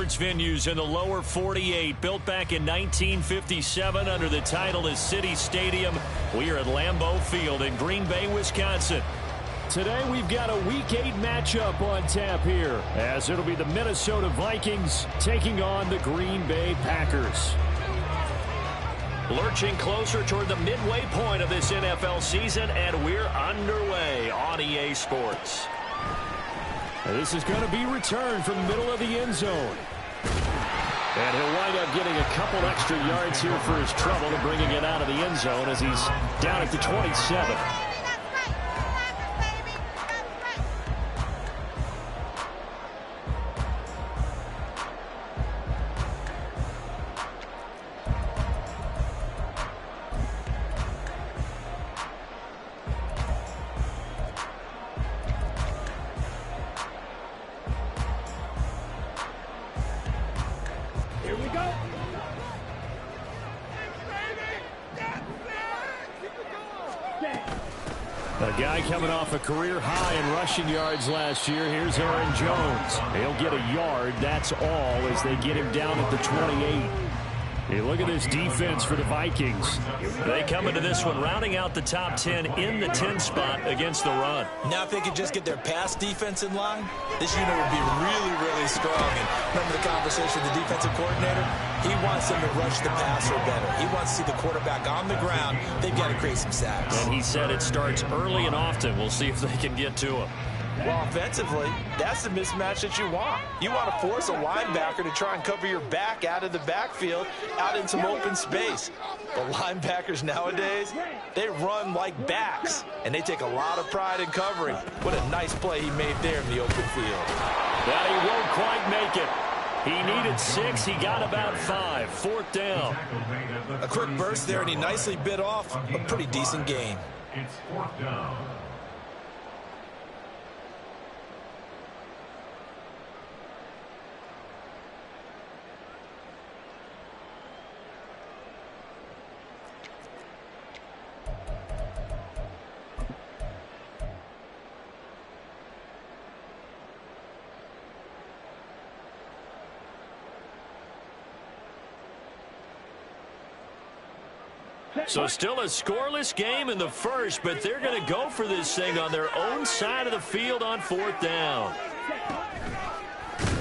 sports venues in the lower 48, built back in 1957 under the title of City Stadium. We are at Lambeau Field in Green Bay, Wisconsin. Today we've got a Week 8 matchup on tap here, as it'll be the Minnesota Vikings taking on the Green Bay Packers. Lurching closer toward the midway point of this NFL season, and we're underway on EA Sports. This is going to be returned from the middle of the end zone. And he'll wind up getting a couple extra yards here for his trouble and bringing it out of the end zone as he's down at the 27. A guy coming off a career high in rushing yards last year. Here's Aaron Jones. He'll get a yard. That's all as they get him down at the 28. Hey, look at this defense for the Vikings. They come into this one rounding out the top 10 in the 10 spot against the run. Now if they could just get their pass defense in line, this unit would be really, really strong. And remember the conversation with the defensive coordinator? He wants them to rush the passer better. He wants to see the quarterback on the ground. They've got to create some sacks. And he said it starts early and often. We'll see if they can get to him. Well, offensively, that's the mismatch that you want. You want to force a linebacker to try and cover your back out of the backfield, out in some open space. The linebackers nowadays, they run like backs, and they take a lot of pride in covering. What a nice play he made there in the open field. But he won't quite make it. He needed 6. He got about 5. 4th down. A quick burst there, and he nicely bit off a pretty decent gain. It's 4th down. So still a scoreless game in the first, but they're going to go for this thing on their own side of the field on 4th down.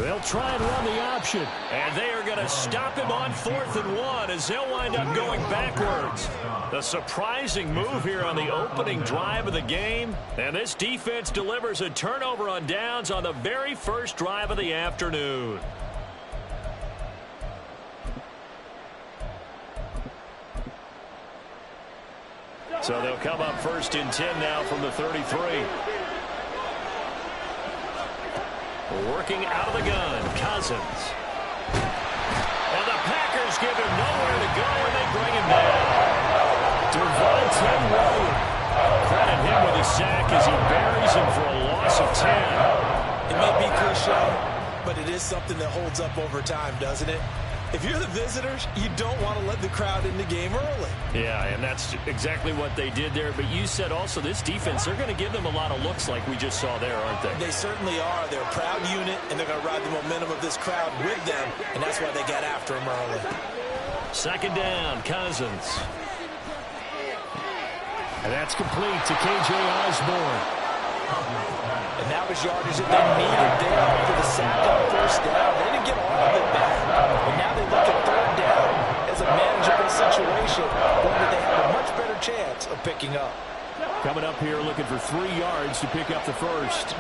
They'll try and run the option. And they are going to stop him on 4th and 1 as they'll wind up going backwards. A surprising move here on the opening drive of the game. And this defense delivers a turnover on downs on the very first drive of the afternoon. So they'll come up 1st and 10 now from the 33. Working out of the gun, Cousins. And the Packers give him nowhere to go, and they bring him down. Devontae Wyatt. Credit him with a sack as he buries him for a loss of 10. It may be cliche, but it is something that holds up over time, doesn't it? If you're the visitors, you don't want to let the crowd in the game early. Yeah, and that's exactly what they did there. But you said also this defense, they're going to give them a lot of looks like we just saw there, aren't they? They certainly are. They're a proud unit, and they're going to ride the momentum of this crowd with them, and that's why they got after him early. 2nd down, Cousins. And that's complete to K.J. Osborne. And that was yardage that they needed there after the sack on 1st down. They didn't get all of it back. And now they look at 3rd down as a manageable situation, one that they have a much better chance of picking up. Coming up here looking for 3 yards to pick up the first.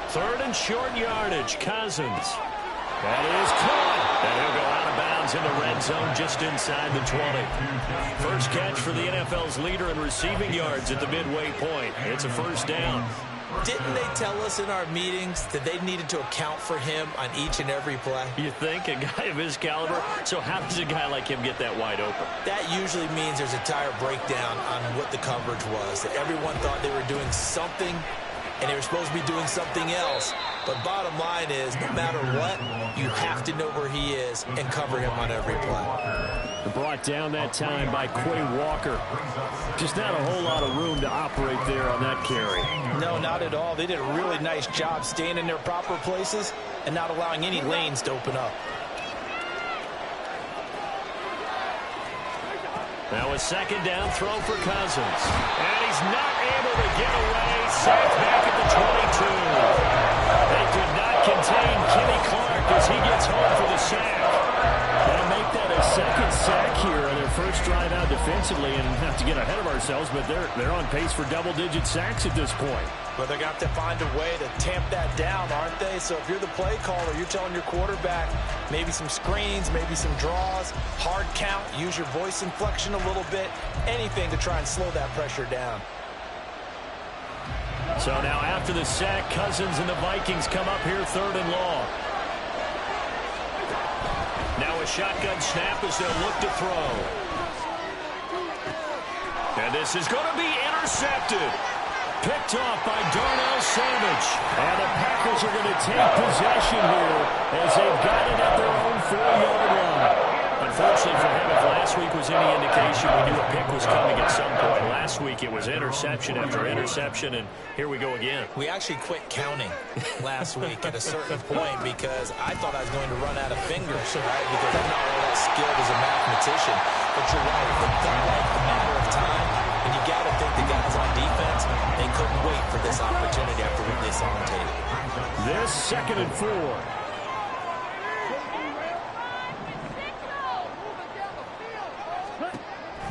Third and short yardage, Cousins. That is caught. And he'll go out of bounds in the red zone just inside the 20. First catch for the NFL's leader in receiving yards at the midway point. It's a 1st down. Didn't they tell us in our meetings that they needed to account for him on each and every play? You think? A guy of his caliber? So how does a guy like him get that wide open? That usually means there's a tire breakdown on what the coverage was. That everyone thought they were doing something and they were supposed to be doing something else. But bottom line is, no matter what, you have to know where he is and cover him on every play. Brought down that time by Quay Walker. Just not a whole lot of room to operate there on that carry. No, not at all. They did a really nice job staying in their proper places and not allowing any lanes to open up. Now a second down throw for Cousins. And he's not able to get away. Sacked back at the 22. They could not contain Kenny Clark as he gets home for the sack. They'll make that a second sack here on their first drive out defensively. And not to get ahead of ourselves, but they're on pace for double-digit sacks at this point. But they're going to have to find a way to tamp that down, aren't they? So if you're the play caller, you're telling your quarterback maybe some screens, maybe some draws, hard count, use your voice inflection a little bit, anything to try and slow that pressure down. So now after the sack, Cousins and the Vikings come up here 3rd and long. Now a shotgun snap as they'll look to throw. And this is going to be intercepted. Picked off by Darnell Savage. And the Packers are going to take possession here as they've got it at their own 4-yard line. Unfortunately for him, if last week was any indication, we knew a pick was coming at some point. Last week it was interception after interception, and here we go again. We actually quit counting last week at a certain point because I thought I was going to run out of fingers, right? Because I'm not all that skilled as a mathematician. But you're right, it felt like a matter of time. And you got to think the guys on defense, they couldn't wait for this opportunity after what they saw on tape. This 2nd and 4.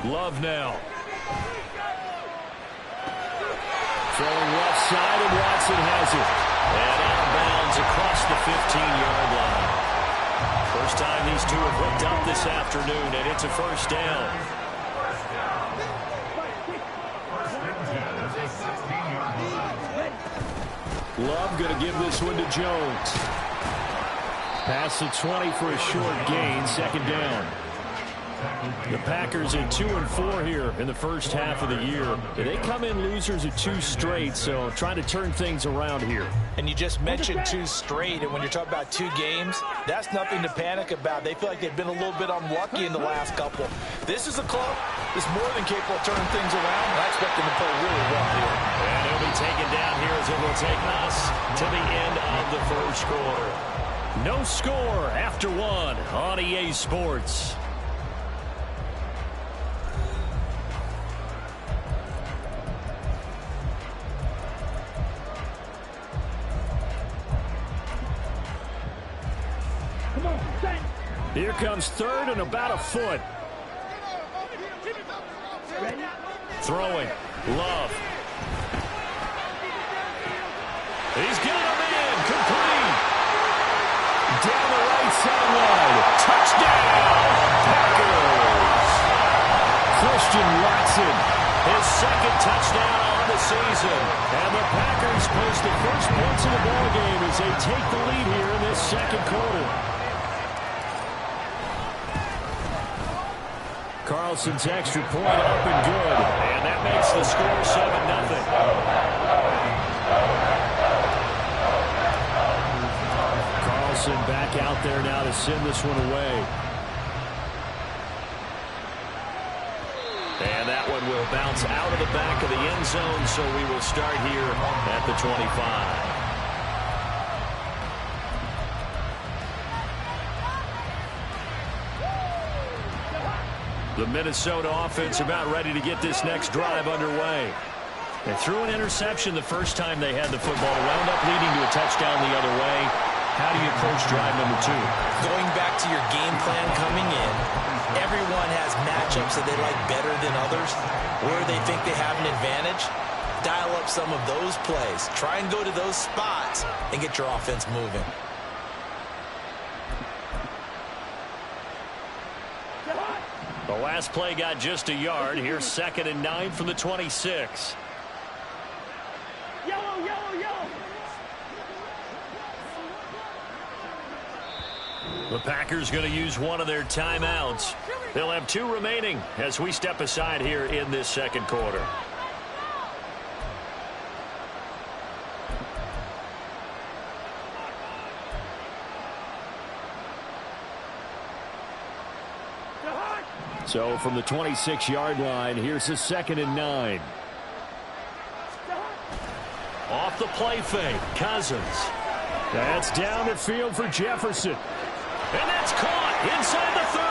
Love now. Throwing left side, and Watson has it. And out of bounds across the 15-yard line. First time these two have hooked up this afternoon, and it's a first down. Love going to give this one to Jones. Past the 20 for a short gain, 2nd down. The Packers at 2-4 here in the first half of the year. They come in losers of 2 straight, so trying to turn things around here. And you just mentioned 2 straight, and when you're talking about 2 games, that's nothing to panic about. They feel like they've been a little bit unlucky in the last couple. This is a club that's more than capable of turning things around, and I expect them to play really well here. And he'll be taken down here as it will take us to the end of the first quarter. No score after 1 on EA Sports. Here comes 3rd and about a foot. Throwing. Love. He's getting him in. Complete. Down the right sideline. Touchdown. Packers. Christian Watson. His 2nd touchdown on the season. And the Packers post the first points of the ballgame as they take the lead here in this 2nd quarter. Carlson's extra point up and good. And that makes the score 7-0. Carlson back out there now to send this one away. And that one will bounce out of the back of the end zone, so we will start here at the 25. The Minnesota offense about ready to get this next drive underway. They threw an interception the first time they had the football, wound up leading to a touchdown the other way. How do you approach drive number 2? Going back to your game plan coming in, everyone has matchups that they like better than others, where they think they have an advantage. Dial up some of those plays. Try and go to those spots and get your offense moving. The last play got just a yard. Here's 2nd and 9 from the 26. Yellow, yellow, yellow. The Packers going to use one of their timeouts. They'll have 2 remaining as we step aside here in this 2nd quarter. So from the 26-yard line, here's the 2nd and 9. Off the play fake, Cousins. That's down the field for Jefferson. And that's caught inside the 30.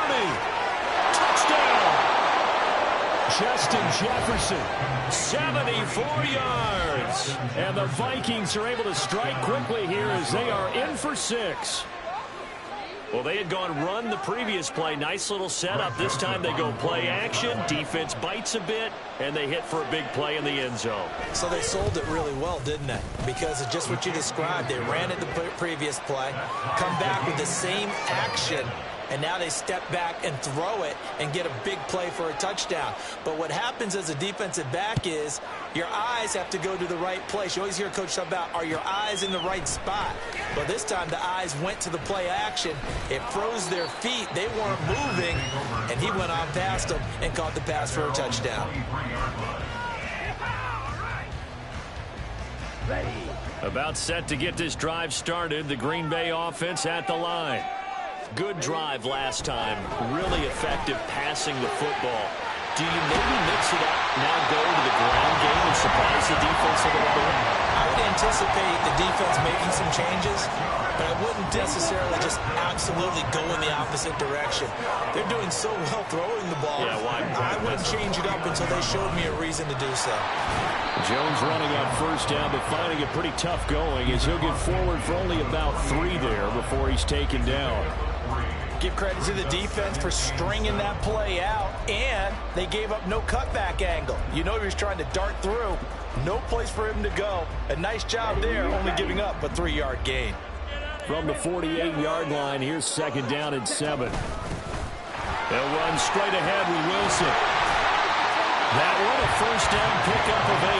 Touchdown. Justin Jefferson, 74 yards. And the Vikings are able to strike quickly here as they are in for 6. Well, they had gone run the previous play. Nice little setup. This time they go play action. Defense bites a bit, and they hit for a big play in the end zone. So they sold it really well, didn't they? Because of just what you described. They ran it the previous play, come back with the same action, and now they step back and throw it and get a big play for a touchdown. But what happens as a defensive back is your eyes have to go to the right place. You always hear Coach talk about, are your eyes in the right spot? But this time the eyes went to the play action. It froze their feet. They weren't moving, and he went on past them and caught the pass for a touchdown. About set to get this drive started. The Green Bay offense at the line. Good drive last time. Really effective passing the football. Do you maybe mix it up, now go to the ground game and surprise the defense a little bit? I would anticipate the defense making some changes, but I wouldn't necessarily just absolutely go in the opposite direction. They're doing so well throwing the ball. Yeah, why? I wouldn't change it up until they showed me a reason to do so. Jones running on first down, but finding it pretty tough going as he'll get forward for only about 3 there before he's taken down. Give credit to the defense for stringing that play out, and they gave up no cutback angle. You know he was trying to dart through. No place for him to go. A nice job there, only giving up a 3-yard gain. From the 48-yard line, here's 2nd down and 7. They'll run straight ahead with Wilson. That one a first down pickup of 8.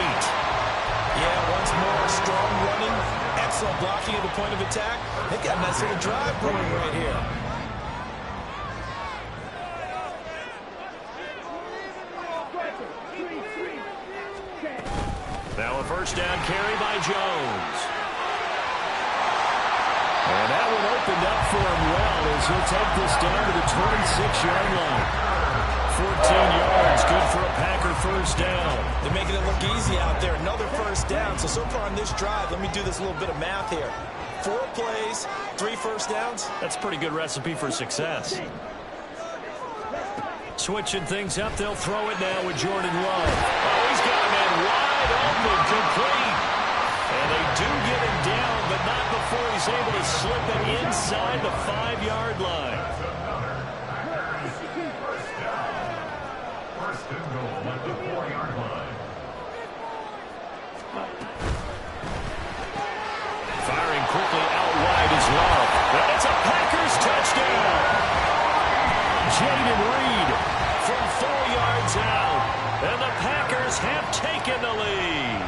Yeah, once more, strong running, excellent blocking at the point of attack. They got a nice little drive brewing right here. Now a first down carry by Jones. And that one opened up for him well as he'll take this down to the 26-yard line. 14 yards, good for a Packer first down. They're making it look easy out there. Another first down. So far on this drive, let me do this little bit of math here. 4 plays, 3 first downs. That's a pretty good recipe for success. Switching things up, they'll throw it now with Jordan Love. Oh, he's got a man wide open, complete. And they do get him down, but not before he's able to slip it inside the 5-yard line. First and goal at the 4-yard line. Firing quickly out wide is Love. That's a Packers touchdown. Jaden Reed from 4 yards out. And the Packers have taken the lead.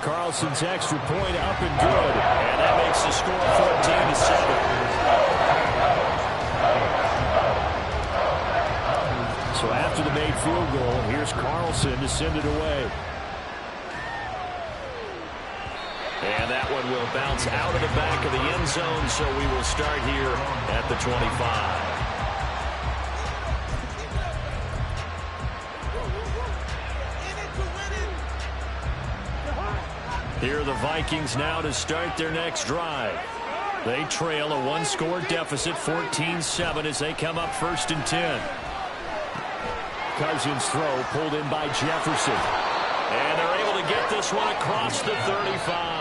Carlson's extra point up and good. And that makes the score 14-7. So after the made field goal, here's Carlson to send it away. And that one will bounce out of the back of the end zone, so we will start here at the 25. Here are the Vikings now to start their next drive. They trail a 1-score deficit, 14-7, as they come up 1st and 10. Cousins throw pulled in by Jefferson. And they're able to get this one across the 35.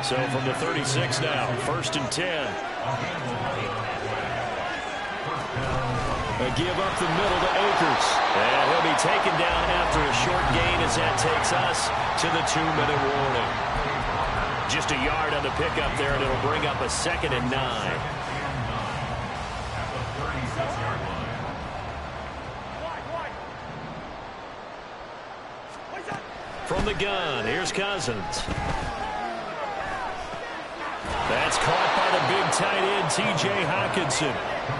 So from the 36 now, 1st and 10. A give up the middle to Akers. And he'll be taken down after a short gain as that takes us to the 2-minute warning. Just a yard on the pickup there, and it'll bring up a 2nd and 9. From the gun, here's Cousins. That's caught by the big tight end, T.J. Hockenson.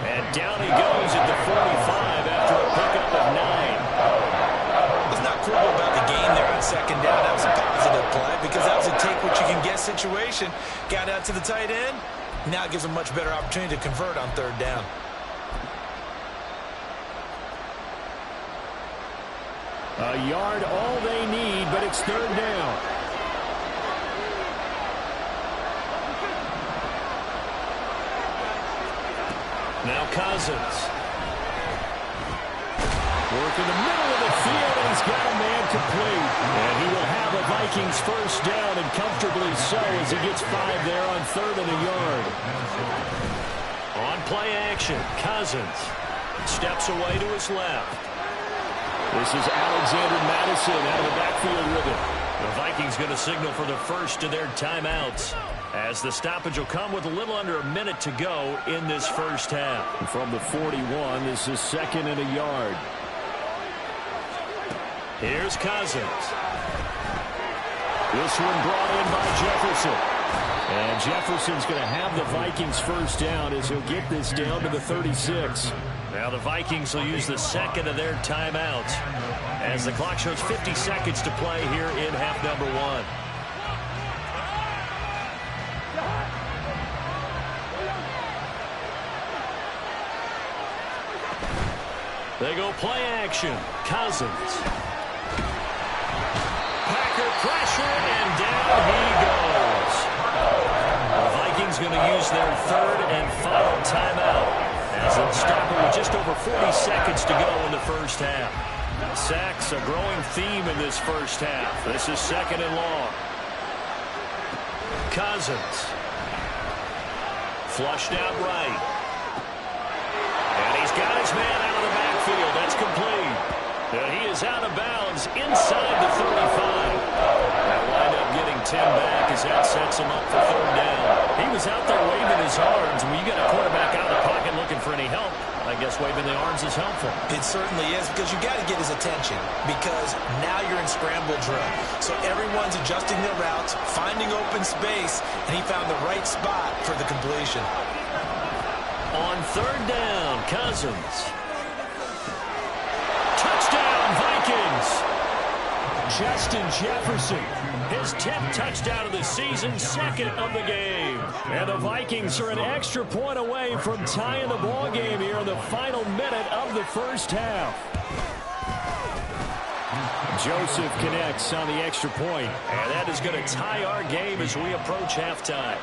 And down he goes at the 45 after a pickup of 9. Let's not quibble about the gain there on 2nd down. That was a positive play because that was a take what you can get situation. Got out to the tight end, Now it gives them much better opportunity to convert on third down. A yard all they need, but it's third down. Now Cousins. Work in the middle of the field, and he's got a man complete. And he will have a Vikings first down, and comfortably so, as he gets 5 there on third and a yard. On play action, Cousins steps away to his left. This is Alexander Madison out of the backfield with it. The Vikings going to signal for the first of their timeouts, as the stoppage will come with a little under a minute to go in this first half. From the 41, this is second and a yard. Here's Cousins. This one brought in by Jefferson. And Jefferson's going to have the Vikings first down as he'll get this down to the 36. Now the Vikings will use the second of their timeouts as the clock shows 50 seconds to play here in half number 1. They go play action. Cousins. Packer pressure, and down he goes. The Vikings going to use their third and final timeout as they'll stop it with just over 40 seconds to go in the first half. Sacks a growing theme in this first half. This is second and long. Cousins. Flushed out right. And he's got his man out of the backfield. That's complete. And he is out of bounds inside the 35. That wind up getting 10 back as that sets him up for third down. He was out there waving his arms. When you got a quarterback out of the pocket looking for any help, I guess waving the arms is helpful. It certainly is, because you got to get his attention, because now you're in scramble drill. So everyone's adjusting their routes, finding open space, and he found the right spot for the completion. On third down, Cousins. Touchdown, Vikings. Justin Jefferson, his 10th touchdown of the season, second of the game. And the Vikings are an extra point away from tying the ball game here in the final minute of the first half. Joseph connects on the extra point, and that is going to tie our game as we approach halftime.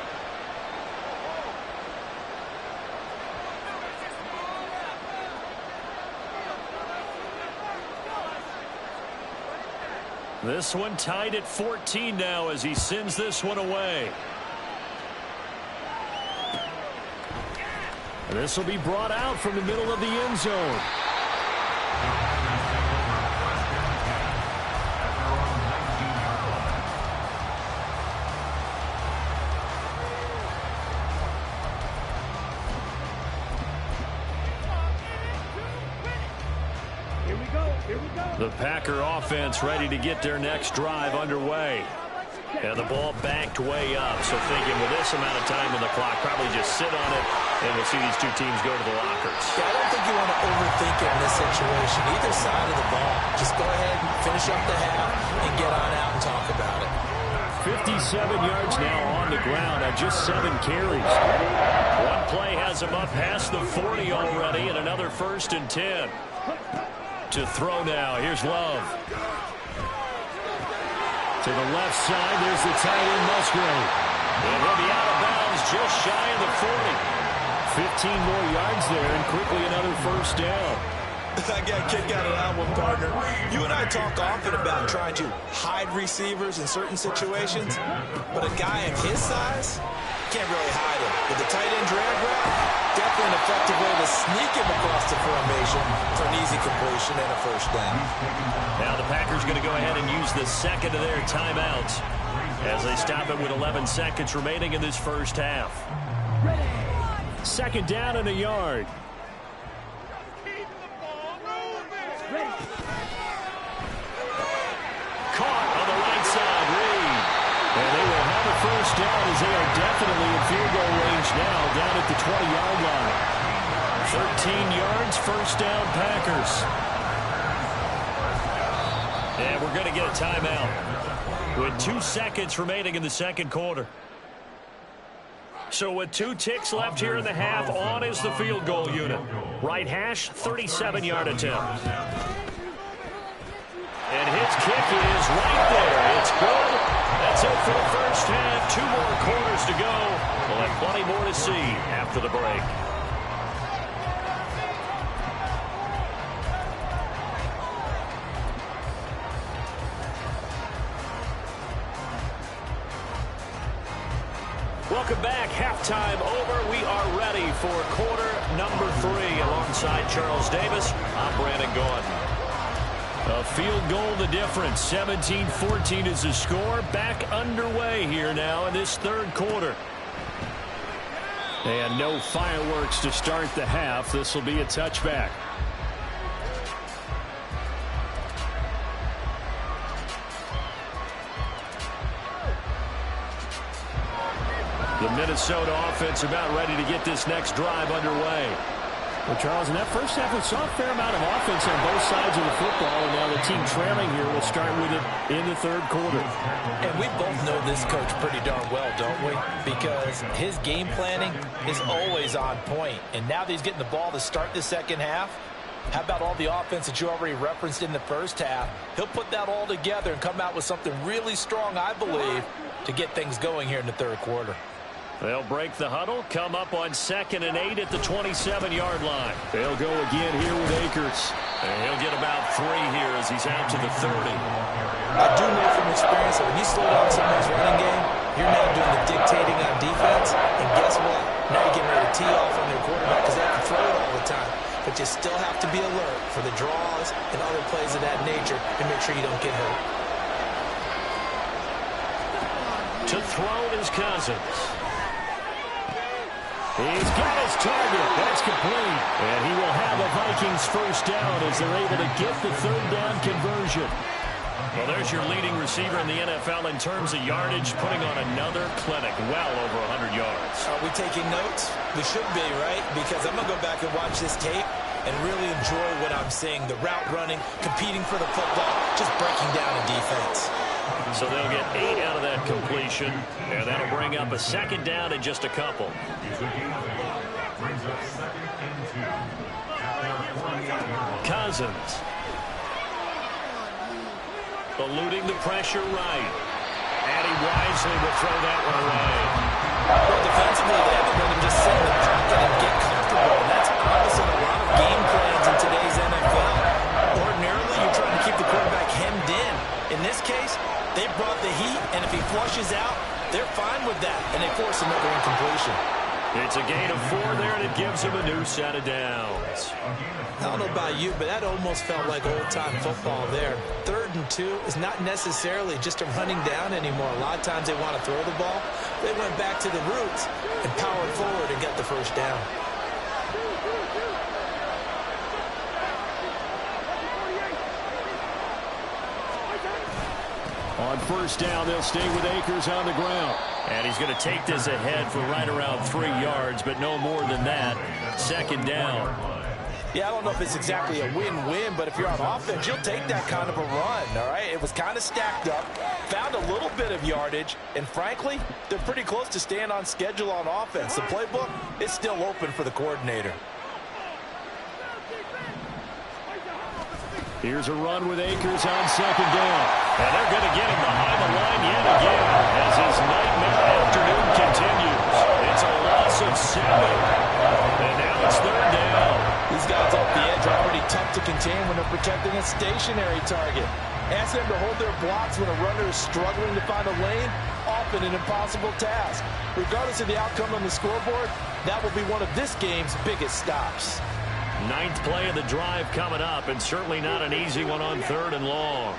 This one tied at 14 now as he sends this one away. This will be brought out from the middle of the end zone. The Packer offense ready to get their next drive underway. And the ball backed way up. So thinking with this amount of time on the clock, probably just sit on it, and we'll see these two teams go to the lockers. Yeah, I don't think you want to overthink it in this situation. Either side of the ball. Just go ahead and finish up the half and get on out and talk about it. 57 yards now on the ground on just 7 carries. One play has him up past the 40 already, and another first and 10. To throw now. Here's Love. To the left side, there's the tight end, Musgrave. And he'll be out of bounds just shy of the 40. 15 more yards there, and quickly another first down. I got a kick out of that one, partner. You and I talk often about trying to hide receivers in certain situations, but a guy of his size can't really hide him. With the tight end drag route, definitely an effective way to sneak him across the formation for an easy completion and a first down. Now the Packers going to go ahead and use the second of their timeouts as they stop it with 11 seconds remaining in this first half. Second down and a yard. Caught on the right side, Reed. And they will have a first down as they are definitely in field goal range now, down at the 20-yard line. 13 yards, first down, Packers. And we're going to get a timeout with 2 seconds remaining in the second quarter. So with 2 ticks left here in the half, on is the field goal unit. Right hash, 37-yard attempt. And his kick is right there. It's good. That's it for the first half. 2 more quarters to go. We'll have plenty more to see after the break. Welcome back. Halftime over. We are ready for quarter number 3 alongside Charles Davis. I'm Brandon Gaudin. A field goal the difference. 17-14 is the score. Back underway here now in this third quarter. And no fireworks to start the half. This will be a touchback. The Minnesota offense about ready to get this next drive underway. Well, Charles, in that first half, we saw a fair amount of offense on both sides of the football, and now the team trailing here will start with it in the third quarter. And we both know this coach pretty darn well, don't we? Because his game planning is always on point. And now that he's getting the ball to start the second half, how about all the offense that you already referenced in the first half? He'll put that all together and come out with something really strong, I believe, to get things going here in the third quarter. They'll break the huddle, come up on 2nd and 8 at the 27-yard line. They'll go again here with Akers. And he'll get about 3 here as he's out to the 30. I do know from experience that when you slow down someone's running game, you're now doing the dictating on defense. And guess what? Now you're getting ready to tee off on their quarterback because they have to throw it all the time. But you still have to be alert for the draws and other plays of that nature and make sure you don't get hurt. To throw is Cousins. He's got his target. That's complete. And he will have a Vikings first down as they're able to get the third down conversion. Well, there's your leading receiver in the NFL in terms of yardage, putting on another clinic, well over 100 yards. Are we taking notes? We should be, right? Because I'm going to go back and watch this tape and really enjoy what I'm seeing. The route running, competing for the football, just breaking down a defense. So they'll get 8 out of that completion, and that'll bring up a second down in just a couple. Cousins. Eluding the pressure right. And he wisely will throw that one away. Well, defensively, they haven't let him just sit in the pocket and get comfortable. And that's opposite a lot of game plans in today's NFL. Ordinarily, you're trying to keep the quarterback hemmed in. In this case, they brought the heat, and if he flushes out, they're fine with that, and they force another incompletion. It's a gain of 4 there, and it gives him a new set of downs. I don't know about you, but that almost felt like old-time football there. 3rd and 2 is not necessarily just a running down anymore. A lot of times they want to throw the ball. They went back to the roots and powered forward and got the first down. On first down, they'll stay with Akers on the ground. And he's going to take this ahead for right around 3 yards, but no more than that. Second down. Yeah, I don't know if it's exactly a win-win, but if you're on offense, you'll take that kind of a run, all right? It was kind of stacked up, found a little bit of yardage, and frankly, they're pretty close to staying on schedule on offense. The playbook is still open for the coordinator. Here's a run with Akers on second down. And they're going to get him behind the line yet again as his nightmare afternoon continues. It's a loss of 7. And now it's third down. These guys off the edge are pretty tough to contain when they're protecting a stationary target. Ask them to hold their blocks when a runner is struggling to find a lane, often an impossible task. Regardless of the outcome on the scoreboard, that will be one of this game's biggest stops. 9th play of the drive coming up, and certainly not an easy one on 3rd and long.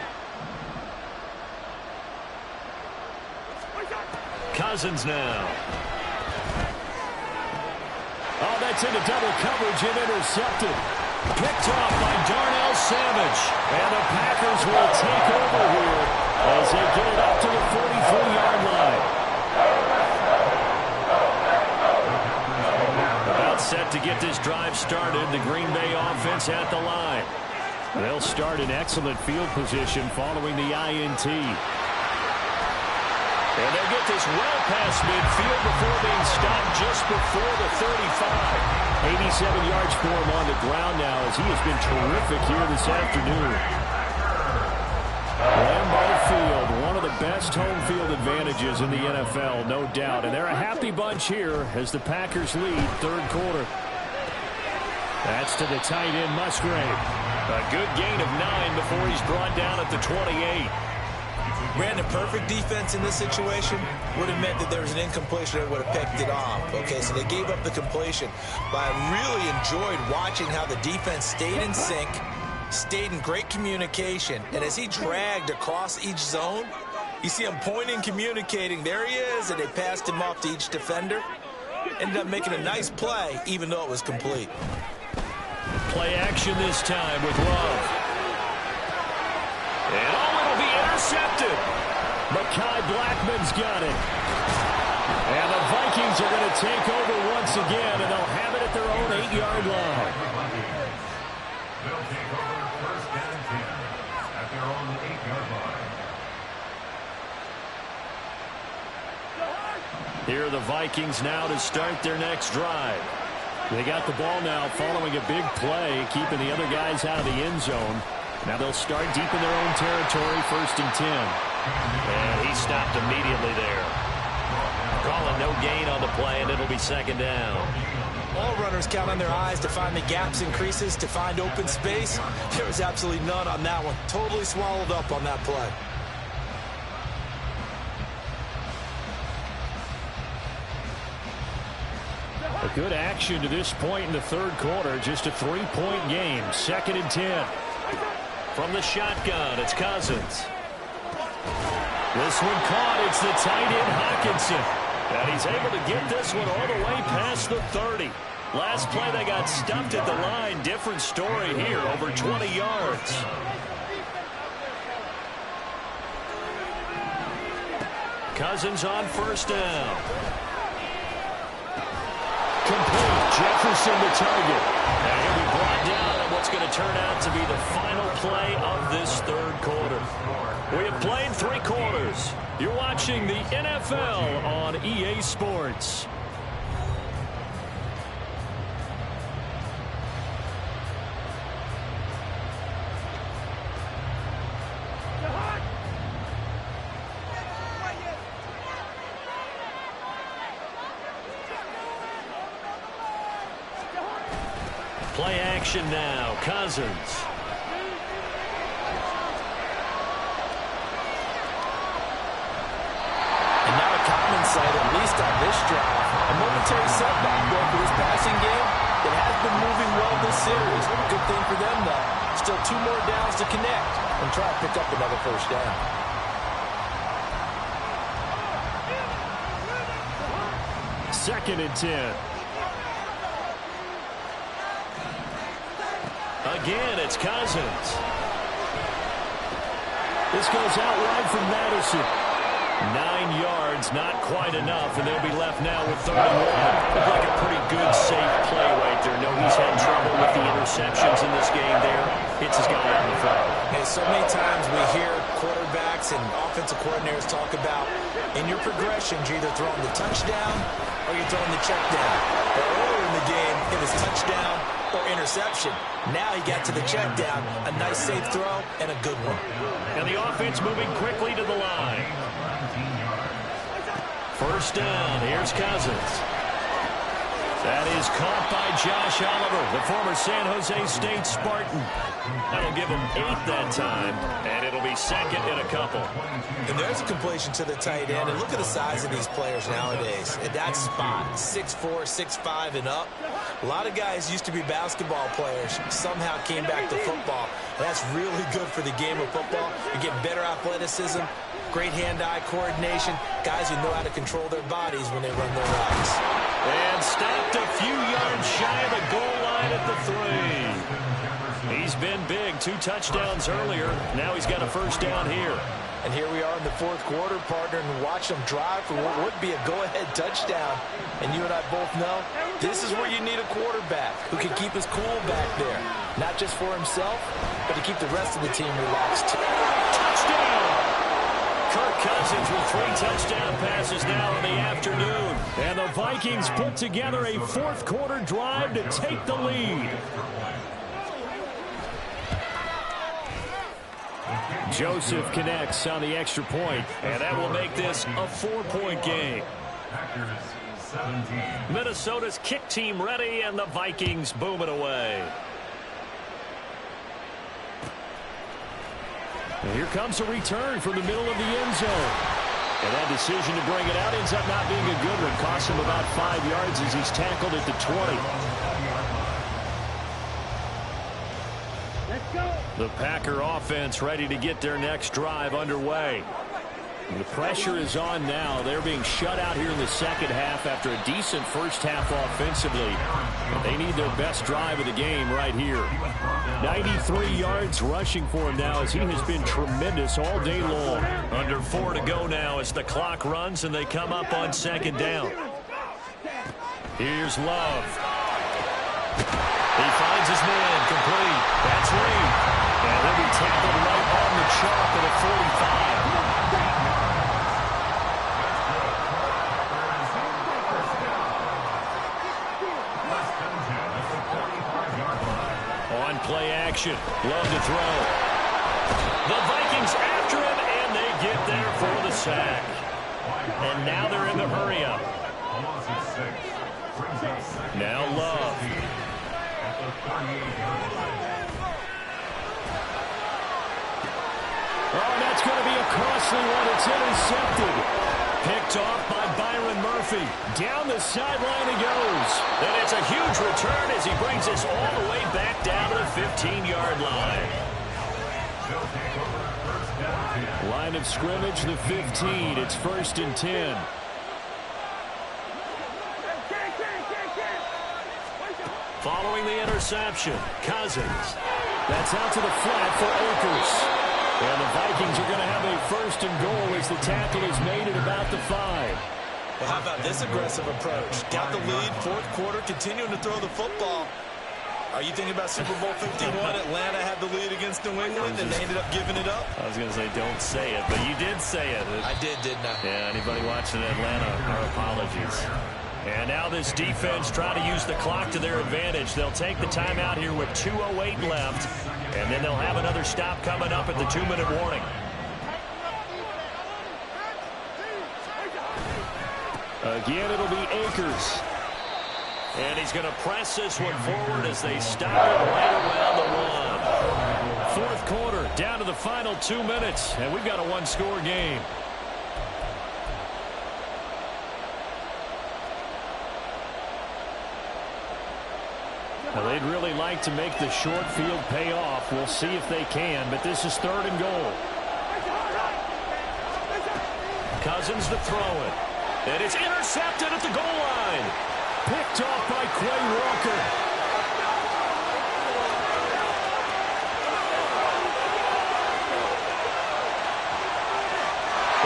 Cousins now. Oh, that's into double coverage and intercepted. Picked off by Darnell Savage. And the Packers will take over here as they get it up to the 43-yard line. About set to get this drive started. The Green Bay offense at the line. They'll start in excellent field position following the INT. And they'll get this well past midfield before being stopped just before the 35. 87 yards for him on the ground now as he has been terrific here this afternoon. Lambeau Field, one of the best home field advantages in the NFL, no doubt. And they're a happy bunch here as the Packers lead third quarter. That's to the tight end, Musgrave. A good gain of 9 before he's brought down at the 28. Brandon, perfect defense in this situation would have meant that there was an incompletion that would have picked it off. Okay, so they gave up the completion. But I really enjoyed watching how the defense stayed in sync, stayed in great communication, and as he dragged across each zone, you see him pointing, communicating. There he is, and they passed him off to each defender. Ended up making a nice play, even though it was complete. Play action this time with Love. And it'll be intercepted. Mekhi Blackmon's got it. And the Vikings are going to take over once again, and they'll have it at their own 8-yard line. They'll take over first down and 10 at their own 8-yard line. Here are the Vikings now to start their next drive. They got the ball now following a big play, keeping the other guys out of the end zone. Now they'll start deep in their own territory, 1st and 10. And he stopped immediately there. Calling no gain on the play, and it'll be 2nd down. All runners count on their eyes to find the gaps and creases, to find open space. There was absolutely none on that one. Totally swallowed up on that play. A good action to this point in the third quarter. Just a 3-point game. 2nd and 10. From the shotgun, it's Cousins. This one caught. It's the tight end, Hockenson. And he's able to get this one all the way past the 30. Last play, they got stumped at the line. Different story here, over 20 yards. Cousins on 1st down. Complete. Jefferson the target. And he'll be brought down on what's going to turn out to be the final play of this third quarter. We have played 3 quarters. You're watching the NFL on EA Sports. Play action now. Cousins. And now a common sight, at least on this drive. A momentary setback though for this passing game that has been moving well this series. Good thing for them, though. Still 2 more downs to connect and try to pick up another 1st down. Second and 10. Again, it's Cousins. This goes out wide from Madison. 9 yards, not quite enough, and they'll be left now with 31. Looked like a pretty good, safe play right there. No, he's had trouble with the interceptions in this game there. Hits his guy on the front. Hey, so many times we hear quarterbacks and offensive coordinators talk about in your progressions, you're either throwing the touchdown or you're throwing the check down. But earlier in the game, it was touchdown or interception. Now he got to the check down. A nice safe throw and a good one. And the offense moving quickly to the line. 1st down. Here's Cousins. That is caught by Josh Oliver, the former San Jose State Spartan. That'll give him 8 that time, and it'll be 2nd and a couple. And there's a completion to the tight end. And look at the size of these players nowadays. At that spot, 6'4", 6'5", and up. A lot of guys used to be basketball players, somehow came back to football. And that's really good for the game of football. You get better athleticism, great hand-eye coordination, guys who know how to control their bodies when they run their routes. And stopped a few yards shy of the goal line at the 3. He's been big. 2 touchdowns earlier. Now he's got a 1st down here. And here we are in the 4th quarter, partner, and watch them drive for what would be a go-ahead touchdown. And you and I both know this is where you need a quarterback who can keep his cool back there. Not just for himself, but to keep the rest of the team relaxed. Touchdown! Kirk Cousins with 3 touchdown passes now in the afternoon. And the Vikings put together a fourth-quarter drive to take the lead. Joseph connects on the extra point, and that will make this a 4-point game. Minnesota's kick team ready, and the Vikings boom it away. And here comes a return from the middle of the end zone. And that decision to bring it out ends up not being a good one. Costs him about 5 yards as he's tackled at the 20. Let's go. The Packer offense ready to get their next drive underway. The pressure is on now. They're being shut out here in the second half after a decent first half offensively. They need their best drive of the game right here. 93 yards rushing for him now as he has been tremendous all day long. Under 4 to go now as the clock runs and they come up on second down. Here's Love. He finds his man complete. That's Reed. And he'll be tackled right on the chalk at a 45. Play action. Love to throw. The Vikings after him, and they get there for the sack. And now they're in the hurry-up. Now Love. Oh, that's going to be a costly one. It's intercepted. Picked off by Byron Murphy. Down the sideline he goes. And it's a huge return as he brings us all the way back down to the 15-yard line. Line of scrimmage, the 15. It's 1st and 10. Following the interception, Cousins. That's out to the flat for Akers. And the Vikings are going to have a 1st and goal as the tackle is made at about the 5. Well, how about this aggressive approach? Got the lead, 4th quarter, continuing to throw the football. Are you thinking about Super Bowl 51? Atlanta had the lead against New England, and they ended up giving it up? I was going to say, don't say it, but you did say it. I did, didn't I? Yeah, anybody watching Atlanta, our apologies. And now this defense trying to use the clock to their advantage. They'll take the timeout here with 2:08 left, and then they'll have another stop coming up at the 2-minute warning. Again, it'll be Akers. And he's going to press this one forward as they stop it right around the 1. 4th quarter, down to the final 2 minutes, and we've got a 1-score game. Well, they'd really like to make the short field pay off. We'll see if they can, but this is 3rd and goal. Cousins to throw it. And it's intercepted at the goal line. Picked off by Quay Walker.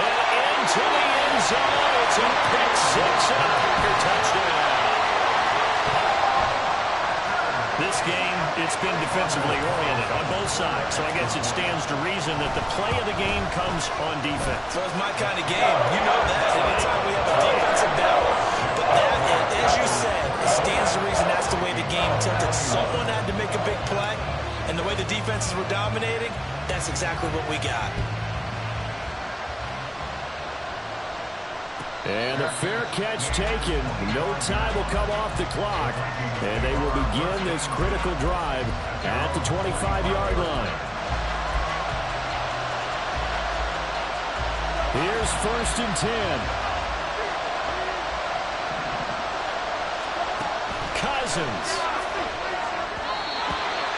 And into the end zone. It's a pick 6 and a Packer touchdown. This game, it's been defensively oriented on both sides, so I guess it stands to reason that the play of the game comes on defense. So it's my kind of game. You know that. Anytime we have a defensive battle. But that, as you said, it stands to reason that's the way the game tilted. Someone had to make a big play, and the way the defenses were dominating, that's exactly what we got. And a fair catch taken. No time will come off the clock. And they will begin this critical drive at the 25-yard line. Here's 1st and 10. Cousins.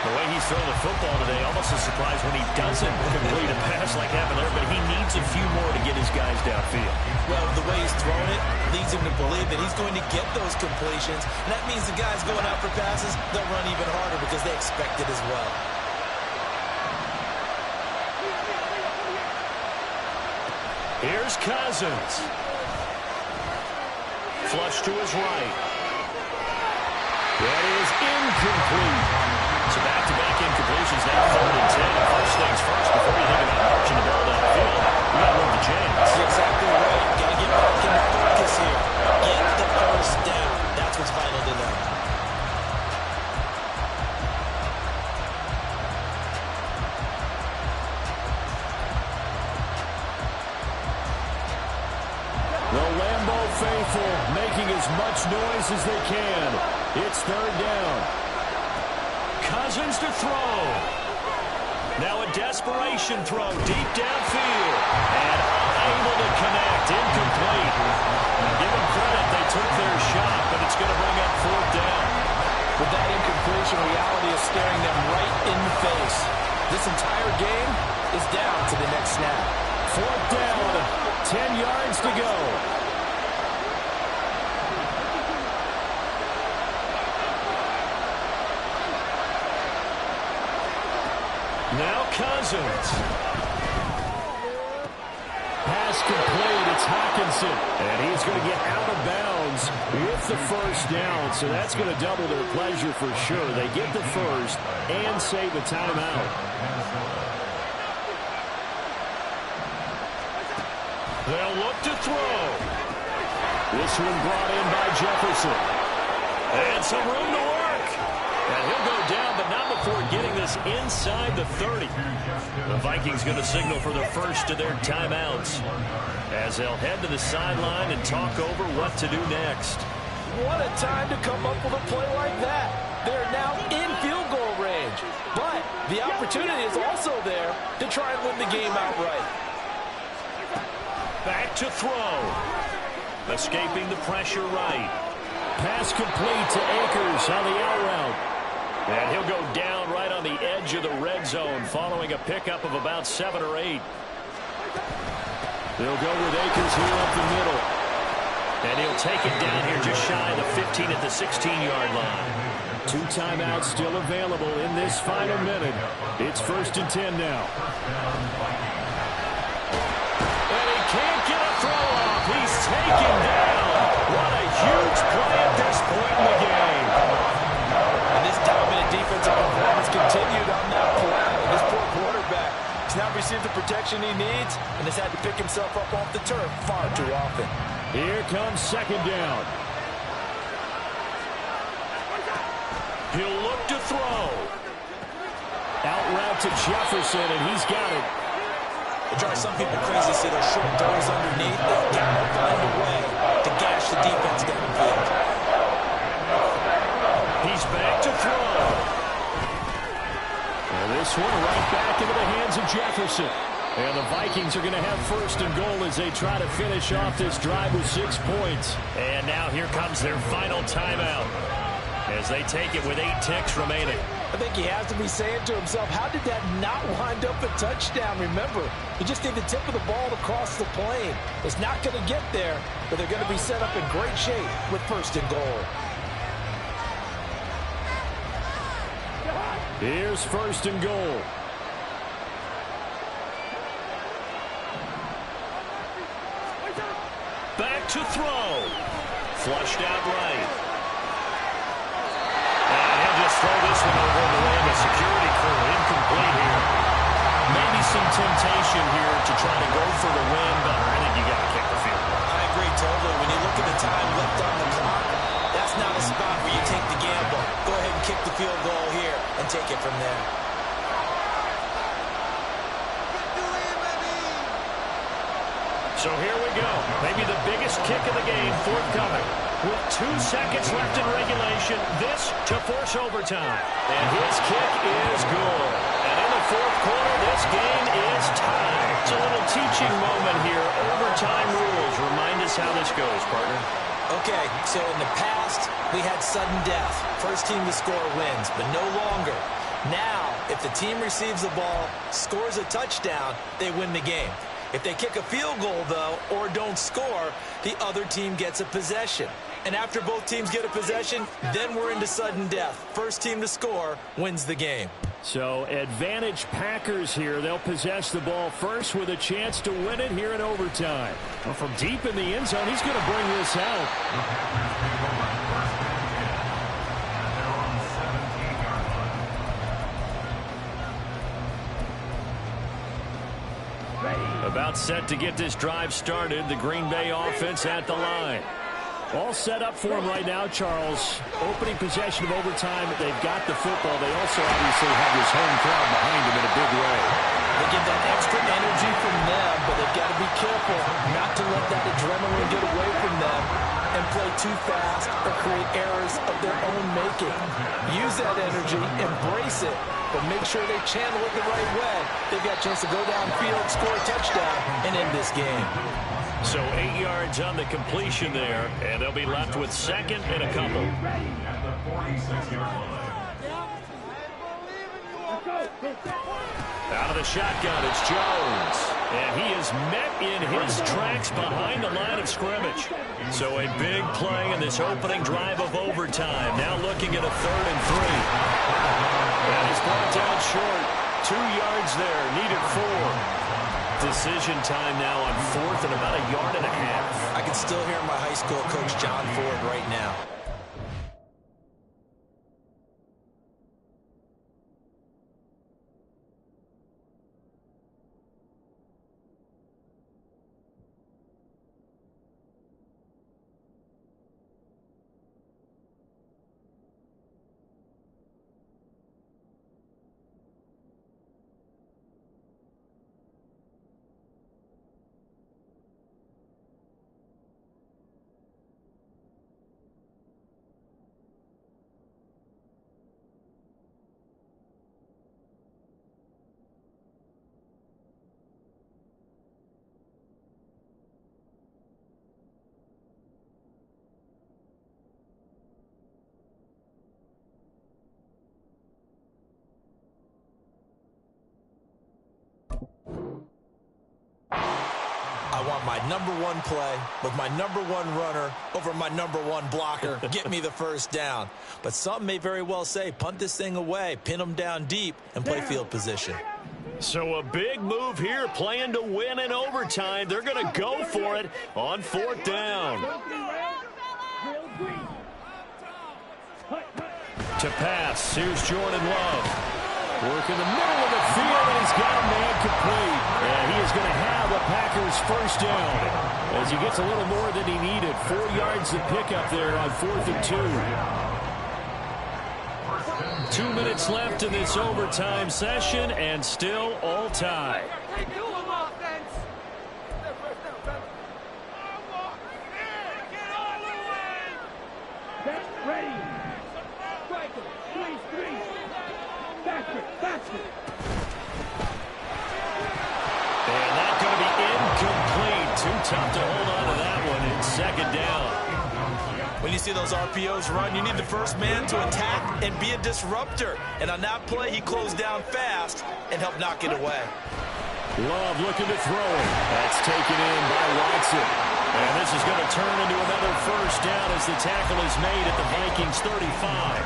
The way he's throwing the football today, almost a surprise when he doesn't complete a pass like happened there, but he needs a few more to get his guys downfield. Well, the way he's throwing it leads him to believe that he's going to get those completions. And that means the guys going out for passes, they'll run even harder because they expect it as well. Here's Cousins. Flush to his right. That is incomplete. So back-to-back incompletions now, 3rd and 10. And first things first, before you think about marching the ball downfield, you got to move the chains. faithful making as much noise as they can. It's third down. Cousins to throw. Now a desperation throw deep downfield. And unable to connect. Incomplete. Give them credit. They took their shot, but it's going to bring up fourth down. With that incompletion, reality is staring them right in the face. This entire game is down to the next snap. Fourth down, 10 yards to go. Now Cousins. Pass complete. It's Hockenson. And he's going to get out of bounds with the first down. So that's going to double their pleasure for sure. They get the first and save a timeout. They'll look to throw. This one brought in by Jefferson. And some room to work. And he'll go down, but not before getting this inside the 30. The Vikings going to signal for the first of their timeouts as they'll head to the sideline and talk over what to do next. What a time to come up with a play like that. They're now in field goal range. But the opportunity is also there to try and win the game outright. Back to throw. Escaping the pressure right. Pass complete to Akers on the out route. And he'll go down right on the edge of the red zone following a pickup of about 7 or 8. They'll go with Akers here up the middle. And he'll take it down here just shy of the 15 at the 16-yard line. 2 timeouts still available in this final minute. It's 1st and 10 now. And he can't get a throw off. He's taken down. What a huge play at this point in the game. And this dominant defensive performance continued on that play. This poor quarterback has now received the protection he needs and has had to pick himself up off the turf far too often. Here comes 2nd down. He'll look to throw. Out route to Jefferson, and he's got it. It drives some people crazy to see those short throws underneath. They've got to find a way to gash the defense downfield. He's back to throw. And this one right back into the hands of Jefferson. And the Vikings are going to have 1st and goal as they try to finish off this drive with 6 points. And now here comes their final timeout as they take it with 8 ticks remaining. I think he has to be saying to himself, how did that not wind up a touchdown? Remember, you just need the tip of the ball to cross the plane. It's not going to get there, but they're going to be set up in great shape with 1st and goal. Here's 1st and goal. Back to throw. Flushed out right. And he'll just throw this one over the way of a security crew. Incomplete here. Maybe some temptation here to try to go for the win, but I think you got to kick the field goal. I agree totally. When you look at the time left on the clock, that's not a spot where you take the gamble. Go ahead and kick the field goal here and take it from there. So here we go. Maybe the biggest kick of the game forthcoming. With 2 seconds left in regulation, this to force overtime. And his kick is good. And in the 4th quarter, this game is tied. It's a little teaching moment here. Overtime rules. Remind us how this goes, partner. Okay, so in the past, we had sudden death. First team to score wins, but no longer. Now, if the team receives the ball, scores a touchdown, they win the game. If they kick a field goal, though, or don't score, the other team gets a possession. And after both teams get a possession, then we're into sudden death. First team to score wins the game. So advantage Packers here. They'll possess the ball first with a chance to win it here in overtime. Well, from deep in the end zone, he's going to bring this out. About set to get this drive started. The Green Bay offense at the line. All set up for him right now, Charles. Opening possession of overtime. They've got the football. They also obviously have this home crowd behind them in a big way. They get that extra energy from them, but they've got to be be careful not to let that adrenaline get away from them and play too fast or create errors of their own making. Use that energy, embrace it, but make sure they channel it the right way. They've got a chance to go downfield, score a touchdown, and end this game. So 8 yards on the completion there, and they'll be left with second and a couple. At the 46-yard line. Out of the shotgun, it's Jones. And he is met in his tracks behind the line of scrimmage. So a big play in this opening drive of overtime. Now looking at a 3rd and 3. And he's brought down short. 2 yards there, needed 4. Decision time now on 4th and about 1.5 yards. I can still hear my high school coach, John Ford, right now. I want my #1 play with my #1 runner over my #1 blocker. Get me the first down. But some may very well say, punt this thing away, pin them down deep, and play field position. So a big move here, playing to win in overtime. They're going to go for it on 4th down. To pass, here's Jordan Love. Work in the middle of the field, and he's got a man complete. And he is going to have the Packers' first down as he gets a little more than he needed. 4 yards to pick up there on 4th and 2. 2 minutes left in this overtime session, and still all tie. And that's going to be incomplete. Too tough to hold on to that one in 2nd down. When you see those RPOs run, you need the first man to attack and be a disruptor. And on that play, he closed down fast and helped knock it away. Love looking to throw it. That's taken in by Watson. And this is going to turn into another first down as the tackle is made at the Vikings 35.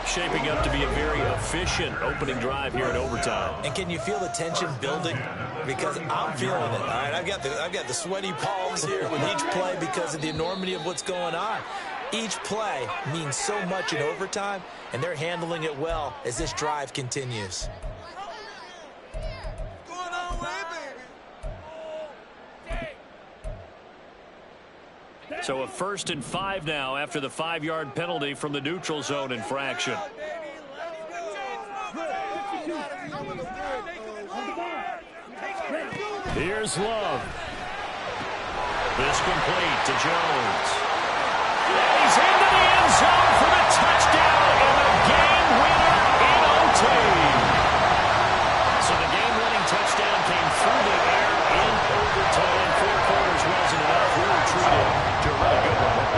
Shaping up to be a very efficient opening drive here in overtime. And can you feel the tension building? Because I'm feeling it. All right, I've got the sweaty palms here with each play because of the enormity of what's going on. Each play means so much in overtime, and they're handling it well as this drive continues. So a 1st and 5 now after the 5-yard penalty from the neutral zone infraction. Here's Love. This complete to Jones. He's into the end zone for the touchdown and the game winner in OT. So the game-winning touchdown came through the air in overtime. 4 quarters wasn't enough. We were treated to a really good one.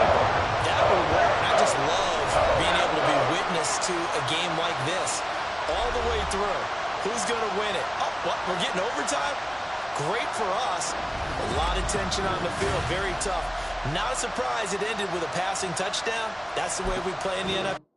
That will work. I just love being able to be witness to a game like this all the way through. Who's going to win it? Oh, what? We're getting overtime? Great for us. A lot of tension on the field. Very tough. Not a surprise it ended with a passing touchdown. That's the way we play in the NFL.